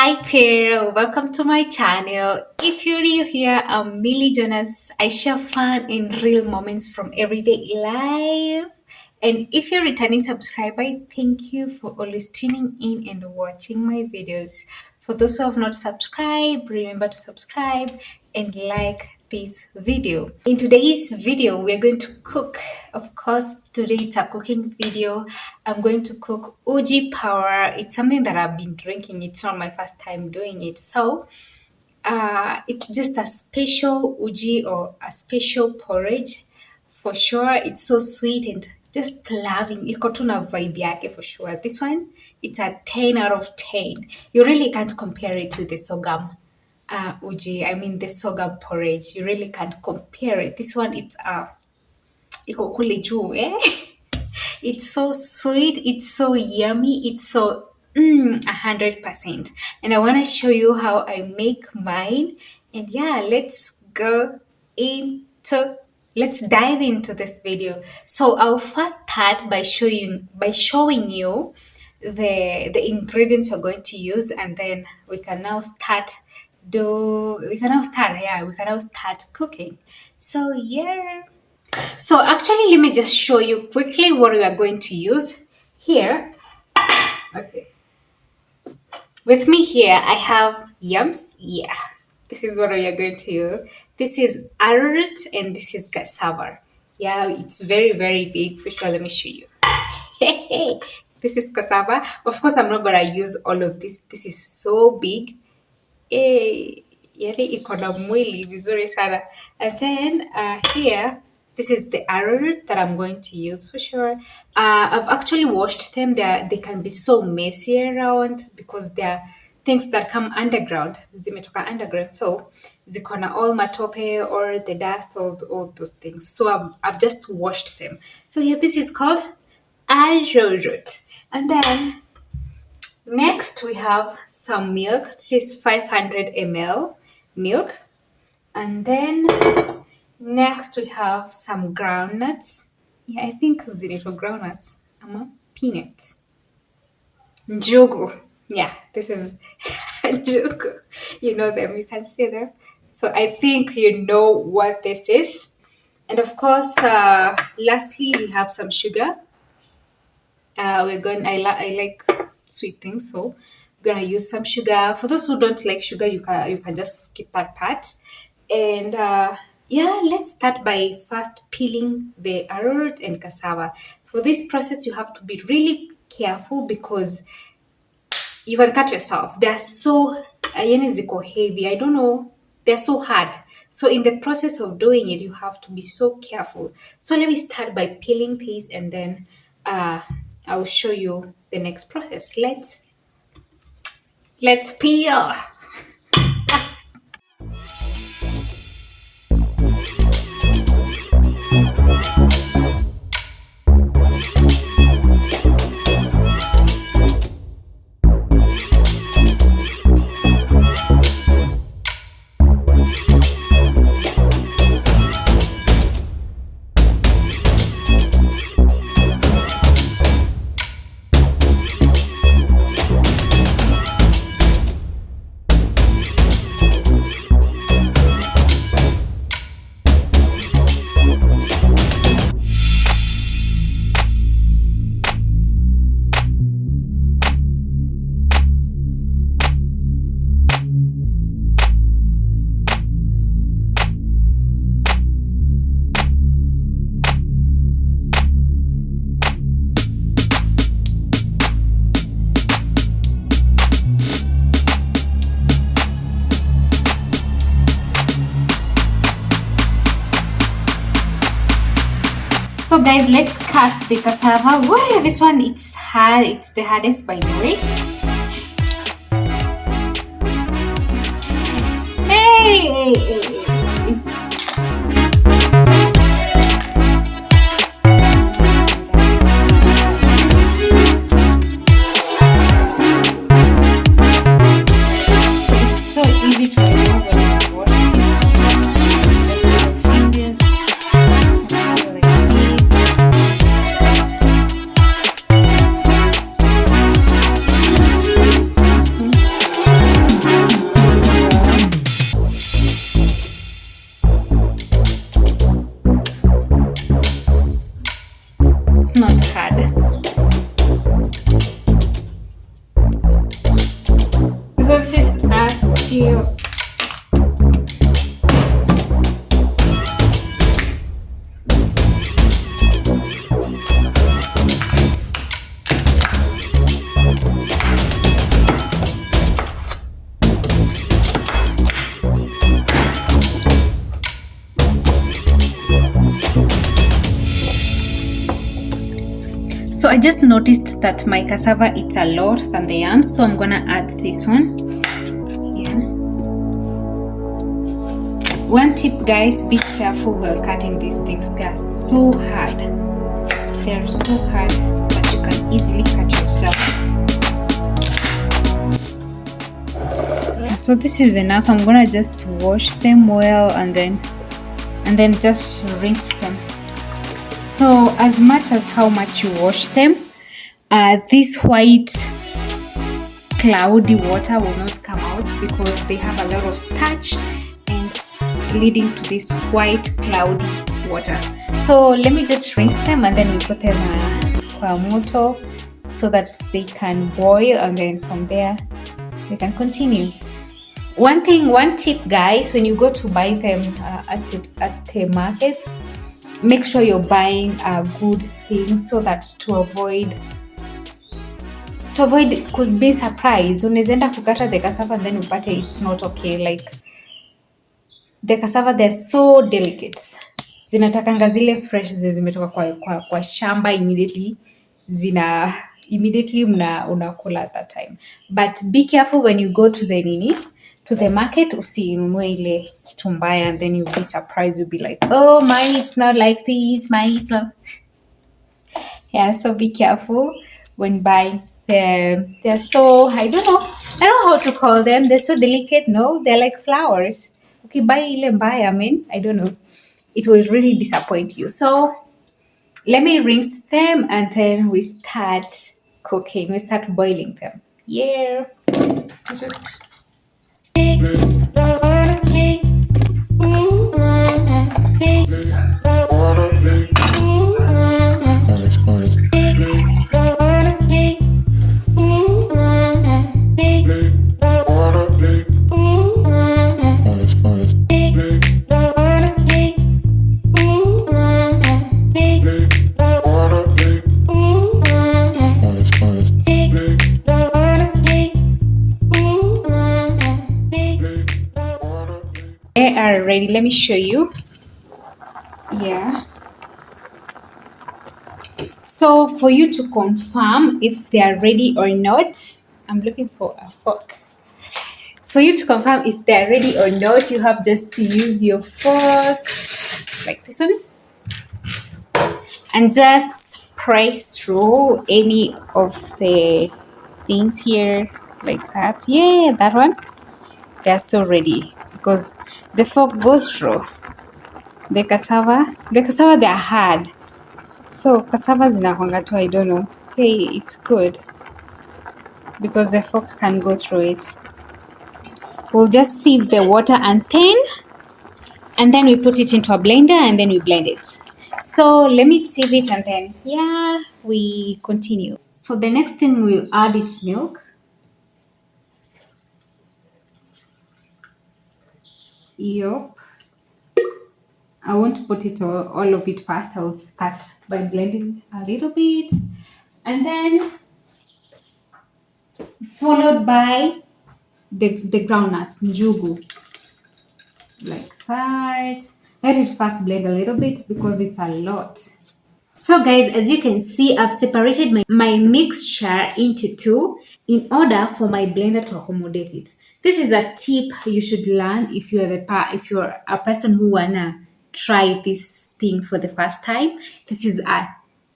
Hi there, welcome to my channel. If you're new here, I'm MillyandJonas. I share fun and real moments from everyday life. And if you're a returning subscriber, thank you for always tuning in and watching my videos. For those who have not subscribed, remember to subscribe and like this video. In today's video, we're going to cook. Of course, today it's a cooking video. I'm going to cook Uji Power. It's something that I've been drinking. It's not my first time doing it. So it's just a special Uji or a special porridge. For sure, it's so sweet and just loving. Iko tu na vibe yake for sure. This one, it's a 10 out of 10. You really can't compare it with the sorghum uji. I mean the sorghum porridge. You really can't compare it. This one, it's iko kule juu, eh? It's so sweet. It's so yummy. It's so 100%. And I want to show you how I make mine. And yeah, let's dive into this video. So I'll first start by showing you the ingredients we're going to use, and then we can now start cooking. So yeah. So actually, let me just show you quickly what we are going to use here. Okay. With me here, I have yams. Yeah, this is what we are going to use. This is arrowroot and this is cassava. Yeah, it's very, very big. For sure, let me show you. This is cassava. Of course, I'm not going to use all of this. This is so big. Yani iko na mwili vizuri sana. And then here, this is the arrowroot that I'm going to use for sure. I've actually washed them. They can be so messy around because they're things that come underground. Zimetoka underground. So ziko na all matope or the dust, all those things. So I've just washed them. So here, this is called arrowroot. And then next we have some milk. This is 500 ml milk. And then next we have some groundnuts. Yeah, I think zinaitwa groundnuts. Peanuts. Njugu. Yeah, this is njugu. You know them, you can see them. So I think you know what this is. And of course, lastly, we have some sugar. I like sweet things, so we're gonna use some sugar. For those who don't like sugar, you can just skip that part. And yeah, let's start by first peeling the arrowroot and cassava. For this process, you have to be really careful because you can cut yourself. They're so ziko heavy. I don't know. They're so hard. So in the process of doing it, you have to be so careful. So let me start by peeling these, and then I'll show you the next process. Let's peel. So guys, let's cut the cassava. Whoa, this one, it's hard. It's the hardest, by the way. Hey. So it's so easy to remove when you wash it. Just with your fingers. So this is still. So I just noticed that my cassava it's a lot than the yams, so I'm gonna add this one. Yeah. One tip, guys: be careful while cutting these things. They are so hard. They are so hard, but you can easily cut yourself. So this is enough. I'm gonna just wash them well and then just rinse them. So as much as how much you wash them, this white cloudy water will not come out because they have a lot of starch and leading to this white cloudy water. So let me just rinse them and then we put them kwa moto so that they can boil, and then from there we can continue. One tip, guys: when you go to buy them at the market, make sure you're buying a good thing so that to avoid could be surprised. Unaenda kukata the cassava and then upate it's not okay. Like the cassava, they're so delicate. Zinatakanga zile fresh zimetoka kwa shamba immediately unakula at that time. But be careful when you go to the market, usinunue ile kitu mbaya, and then you'll be surprised. You'll be like, oh, mine it's not like this, mine is not. Yeah, so be careful when buying them. They're so, I don't know how to call them. They're so delicate. No, they're like flowers. Okay, buy ile mbaya, I don't know. It will really disappoint you. So let me rinse them and then we start cooking. We start boiling them. Yeah. They are ready. Let me show you. Yeah. So for you to confirm if they are ready or not, I'm looking for a fork. For you to confirm if they're ready or not, you have just to use your fork like this one and just press through any of the things here like that. Yeah, that one. They're so ready because the fork goes through the cassava. The cassava, they're hard. So cassava zinakwanga tu, I don't know. Hey, it's good because the fork can go through it. We'll just sieve the water and then we put it into a blender and then we blend it. So let me sieve it and then we continue. So the next thing we'll add is milk. Yup. I won't put it all of it fast. I will start by blending a little bit and then followed by the groundnuts, njugu, like that. Let it first blend a little bit because it's a lot. So guys, as you can see, I've separated my mixture into two in order for my blender to accommodate it. This is a tip you should learn if you're a person who wanna try this thing for the first time. This is a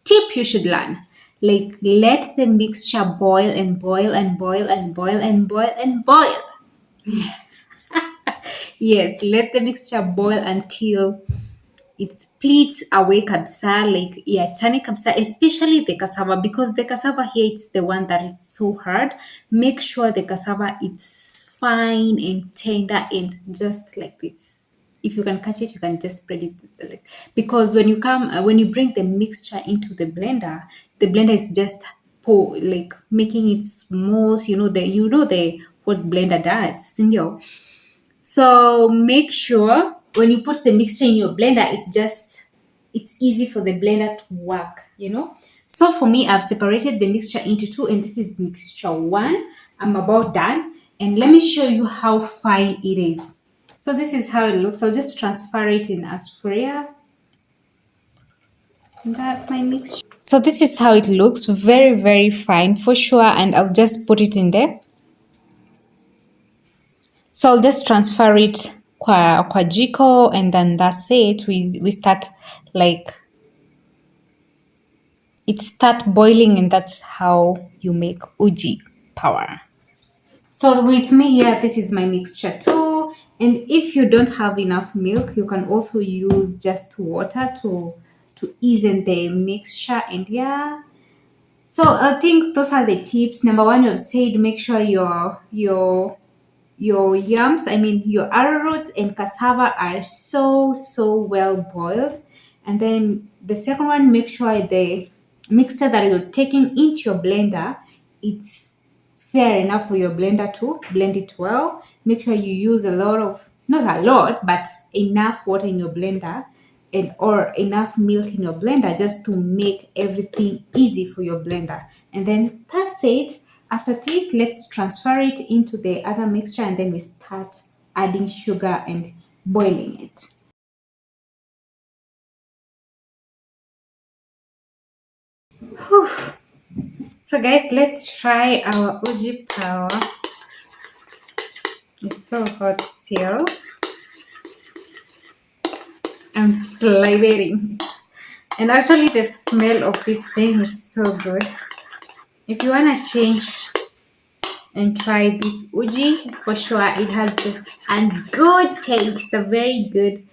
tip you should learn. Like, let the mixture boil and boil and boil and boil and boil and boil. Yes, let the mixture boil until it splits away kabisa, like iachane kabisa, especially the cassava, because the cassava here is the one that is so hard. Make sure the cassava is fine and tender and just like this. If you can catch it, you can just spread it, because when you bring the mixture into the blender is just making it smooth. The what blender does, sindio. So make sure when you put the mixture in your blender, it's easy for the blender to work. So for me, I've separated the mixture into two, and this is mixture one. I'm about done. And let me show you how fine it is. So this is how it looks. I'll just transfer it in Asphoria. That my mixture. So this is how it looks. Very, very fine for sure. And I'll just put it in there. So I'll just transfer it kwa jiko, and then that's it. We start like it start boiling, and that's how you make Uji Power. So with me here, this is my mixture too. And if you don't have enough milk, you can also use just water to ease in the mixture. And yeah, so I think those are the tips. Number one, you've said make sure your yams, I mean your arrowroot and cassava are so well boiled. And then the second one, make sure the mixture that you're taking into your blender, it's fair enough for your blender to blend it well. Make sure you use not a lot, but enough water in your blender, and or enough milk in your blender, just to make everything easy for your blender. And then that's it. After this, let's transfer it into the other mixture, and then we start adding sugar and boiling it. Whew. So guys, let's try our Uji Power. It's so hot still. I'm salivating. And actually the smell of this thing is so good. If you want to change and try this Uji, for sure it has just a good taste, a very good.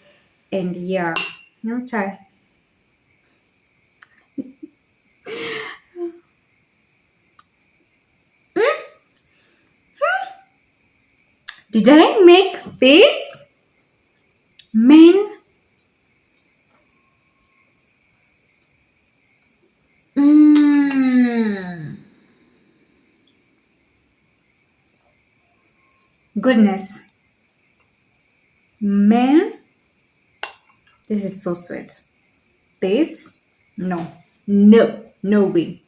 And yeah, I'll try. Did I make this? Man. Mmm. Goodness. Man. This is so sweet. This? No. No. No way.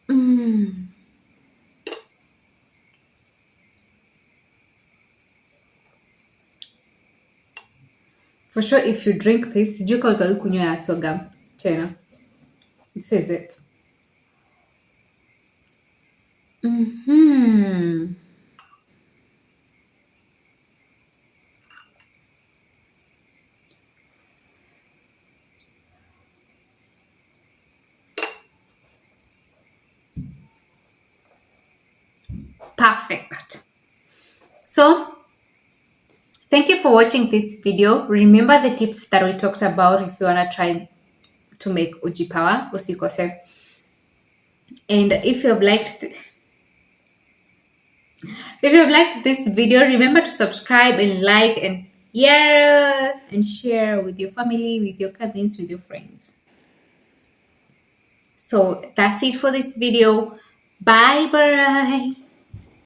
Mm. For sure, if you drink this, sijui kama utawahi kunywa ya soga tena. This is it. Mm-hmm. Perfect. So, thank you for watching this video. Remember the tips that we talked about if you want to try to make Uji Power, usikose. And if you've liked this video, remember to subscribe and like and yeah, and share with your family, with your cousins, with your friends. So that's it for this video. Bye bye.